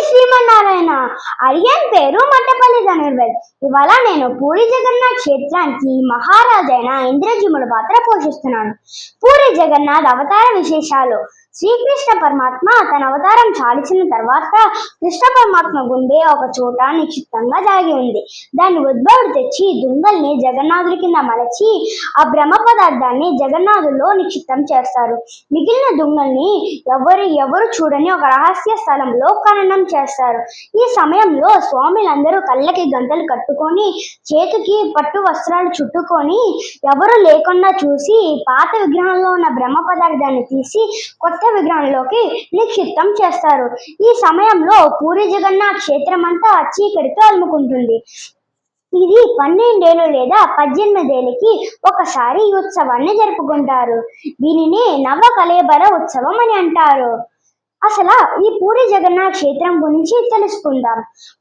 శ్రీమన్నారాయణ. అడియన్ పేరు మట్టపల్లి ధనుర్వేల్. ఇవాళ నేను పూరి జగన్నాథ్ క్షేత్రానికి మహారాజైన ఇంద్రజిముడు పాత్ర పోషిస్తున్నాను. పూరి జగన్నాథ్ అవతార విశేషాలు. శ్రీకృష్ణ పరమాత్మ తన అవతారం చాలించిన తర్వాత కృష్ణ పరమాత్మ గుండె ఒక చోట నిక్షిప్తంగా దాగి ఉంది. దాన్ని ఉద్భవుడు తెచ్చి దుంగల్ని జగన్నాథుడి కింద మలచి ఆ బ్రహ్మ పదార్థాన్ని జగన్నాథుల్లో నిక్షిప్తం చేస్తారు. మిగిలిన దుంగల్ని ఎవరు చూడని ఒక రహస్య స్థలంలో ఖననం చేస్తారు. ఈ సమయంలో స్వాములందరూ కళ్ళకి గంటలు కట్టుకొని చేతికి పట్టు వస్త్రాలు చుట్టుకొని ఎవరు లేకుండా చూసి పాత విగ్రహంలో ఉన్న బ్రహ్మ పదార్థాన్ని తీసి కొత్త విగ్రహంలోకి నిక్షిప్తం చేస్తారు. ఈ సమయంలో పూరి జగన్నాథ్ క్షేత్రం అంతా చీకటితో అలుముకుంటుంది. ఇది 12 ఏళ్ళు లేదా 18 ఏళ్ళకి ఒకసారి ఈ ఉత్సవాన్ని జరుపుకుంటారు. దీనిని నవ కళేబర ఉత్సవం అని అంటారు. అసలు ఈ పూరి జగన్నాథ్ క్షేత్రం గురించి తెలుసుకుందాం.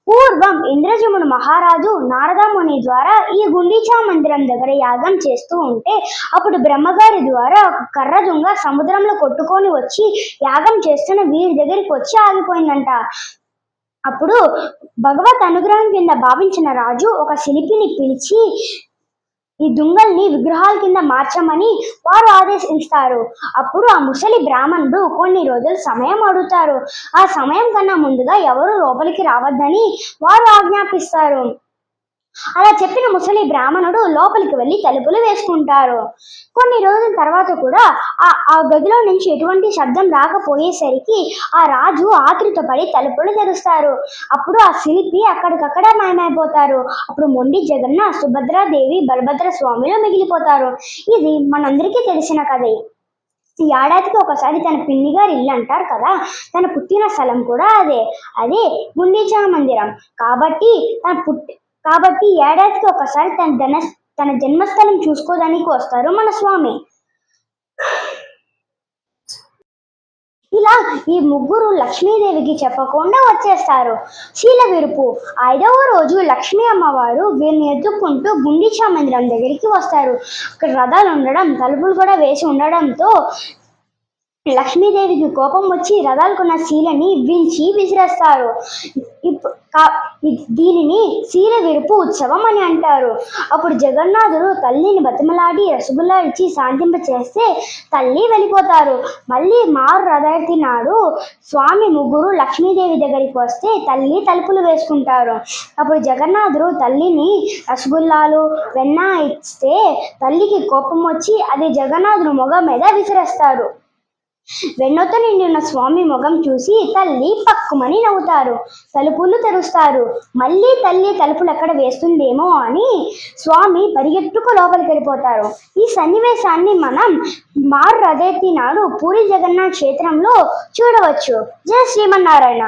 పూర్వం ఇంద్రజిముడు మహారాజు నారదముని ద్వారా ఈ గుండీచా మందిరం దగ్గర యాగం చేస్తూ ఉంటే అప్పుడు బ్రహ్మగారి ద్వారా ఒక కర్ర దుంగ సముద్రంలో కొట్టుకొని వచ్చి యాగం చేస్తున్న వీరి దగ్గరికి వచ్చి ఆగిపోయిందంట. అప్పుడు భగవత్ అనుగ్రహం కింద భావించిన రాజు ఒక శిల్పిని పిలిచి ఈ దుంగల్ని విగ్రహాల కింద మార్చమని వారు ఆదేశిస్తారు. అప్పుడు ఆ ముసలి బ్రాహ్మణుడు కొన్ని రోజులు సమయం అడుగుతారు. ఆ సమయం కన్నా ముందుగా ఎవరు లోపలికి రావద్దని వారు ఆజ్ఞాపిస్తారు. అలా చెప్పిన ముసలి బ్రాహ్మణుడు లోపలికి వెళ్ళి తలుపులు వేసుకుంటారు. కొన్ని రోజుల తర్వాత కూడా ఆ గదిలో నుంచి ఎటువంటి శబ్దం రాకపోయేసరికి ఆ రాజు ఆతృతపడి తలుపులు తెరుస్తారు. అప్పుడు ఆ శిల్పి అక్కడికక్కడ మాయమైపోతారు. అప్పుడు మొండి జగన్నాథ్, సుభద్రాదేవి, బలభద్ర స్వామిలో మిగిలిపోతారు. ఇది మనందరికీ తెలిసిన కథే. ఈ ఏడాదికి ఒకసారి తన పిన్ని గారి ఇల్లు అంటారు కదా, తన పుట్టిన స్థలం కూడా అదే గుండీచా మందిరం. కాబట్టి ఏడాదికి ఒకసారి తన జన్మస్థలం చూసుకోవడానికి వస్తారు మన స్వామి. ఇలా ఈ ముగ్గురు లక్ష్మీదేవికి చెప్పకుండా వచ్చేస్తారు. శీల విరుపు 5వ రోజు లక్ష్మీ అమ్మవారు వీరిని ఎత్తుక్కుంటూ గుండీచా మందిరం దగ్గరికి వస్తారు. అక్కడ రథాలు ఉండడం, తలుపులు కూడా వేసి ఉండడంతో లక్ష్మీదేవికి కోపం వచ్చి రథాలకున్న శీలని విసిరేస్తారు. దీనిని శీల విరుపు ఉత్సవం అని అంటారు. అప్పుడు జగన్నాథుడు తల్లిని బతిమలాడి రసగుల్లా ఇచ్చి శాంతింప చేస్తే తల్లి వెళ్ళిపోతారు. మళ్ళీ మారు రథార్థి నాడు స్వామి ముగ్గురు లక్ష్మీదేవి దగ్గరికి వస్తే తల్లి తలుపులు వేసుకుంటారు. అప్పుడు జగన్నాథుడు తల్లిని రసగుల్లాలు, వెన్న ఇస్తే తల్లికి కోపం వచ్చి అది జగన్నాథుడు మొగం మీద విసిరేస్తారు. వెన్నతో నిండి ఉన్న స్వామి ముఖం చూసి తల్లి పక్కుమని నవ్వుతారు. తలుపులు తెరుస్తారు. మళ్ళీ తల్లి తలుపులు ఎక్కడ వేస్తుందేమో అని స్వామి పరిగెట్టుకు లోపలికి వెళ్ళిపోతారు. ఈ సన్నివేశాన్ని మనం మారు రథార్థి నాడు పూరి జగన్నాథ్ క్షేత్రంలో చూడవచ్చు. జయ శ్రీమన్నారాయణ.